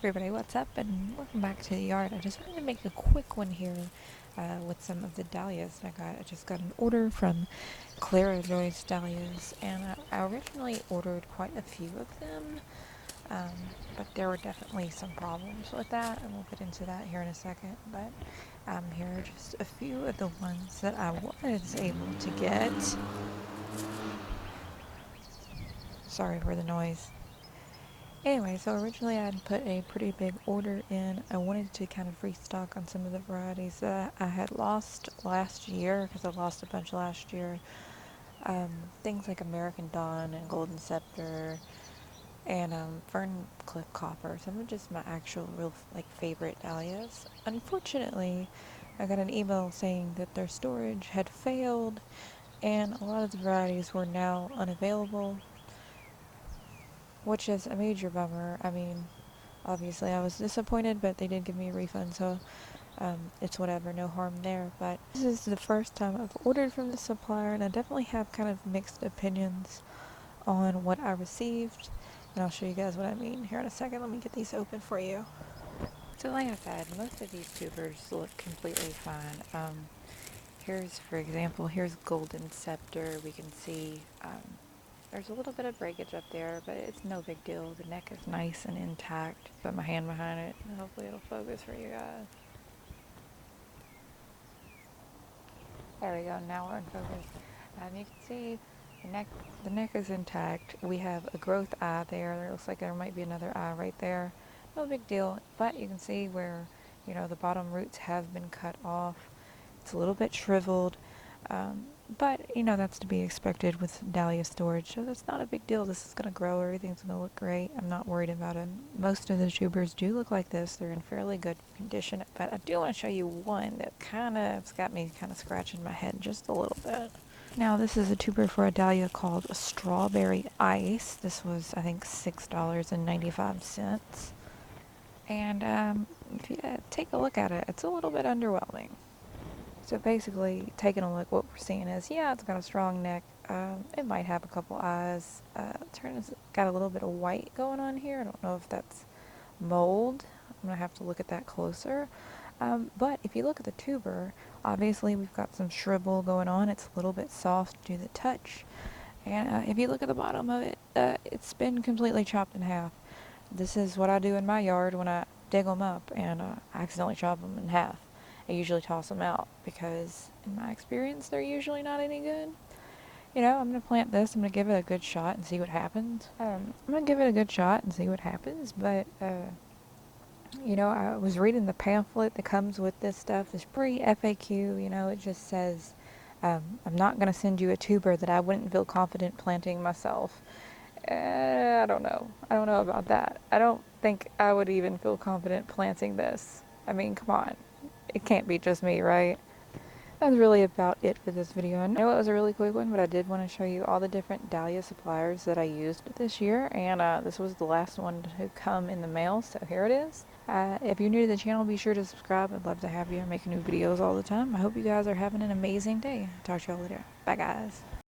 everybody, what's up, and welcome back to the yard. I just wanted to make a quick one here with some of the dahlias I got. I just got an order from Clara, Joyce Dahlias, and I originally ordered quite a few of them, but there were definitely some problems with that, and we'll get into that here in a second. But here are just a few of the ones that I was able to get. Sorry for the noise. Anyway, so originally I had put a pretty big order in. I wanted to kind of restock on some of the varieties that I had lost last year, because I lost a bunch last year. Things like American Dawn and Golden Scepter and Ferncliff Copper. Some of just my actual real favorite dahlias. Unfortunately, I got an email saying that their storage had failed and a lot of the varieties were now unavailable, which is a major bummer. I mean, obviously I was disappointed, but they did give me a refund, so it's whatever, no harm there. But this is the first time I've ordered from the supplier, and I definitely have kind of mixed opinions on what I received, and I'll show you guys what I mean here in a second. Let me get these open for you. So like I said, most of these tubers look completely fine. Here's, for example, here's Golden Scepter. We can see there's a little bit of breakage up there, but it's no big deal. The neck is nice and intact. Put my hand behind it, and hopefully it'll focus for you guys. There we go, now we're in focus. You can see the neck is intact. We have a growth eye there. It looks like there might be another eye right there. No big deal, but you can see where, the bottom roots have been cut off. It's a little bit shriveled. But, that's to be expected with dahlia storage, so that's not a big deal. This is going to grow. Everything's going to look great. I'm not worried about it. Most of the tubers do look like this. They're in fairly good condition, but I do want to show you one that it's got me kind of scratching my head just a little bit. Now, this is a tuber for a dahlia called Strawberry Ice. This was, I think, $6.95. And if you take a look at it, it's a little bit underwhelming. So basically, taking a look, what we're seeing is, it's got a strong neck. It might have a couple eyes. It's got a little bit of white going on here. I don't know if that's mold. I'm going to have to look at that closer. But if you look at the tuber, obviously we've got some shrivel going on. It's a little bit soft to the touch. And if you look at the bottom of it, it's been completely chopped in half. This is what I do in my yard when I dig them up and I accidentally chop them in half. I usually toss them out because, in my experience, they're usually not any good. I'm going to plant this. I'm going to give it a good shot and see what happens. But, I was reading the pamphlet that comes with this stuff, this pre-FAQ, it just says, I'm not going to send you a tuber that I wouldn't feel confident planting myself. I don't know. I don't know about that. I don't think I would even feel confident planting this. I mean, come on. It can't be just me, right? That's really about it for this video. I know it was a really quick one, but I did want to show you all the different dahlia suppliers that I used this year, and this was the last one to come in the mail, so here it is. If you're new to the channel, be sure to subscribe. I'd love to have you. I make new videos all the time. I hope you guys are having an amazing day. Talk to y'all later. Bye, guys.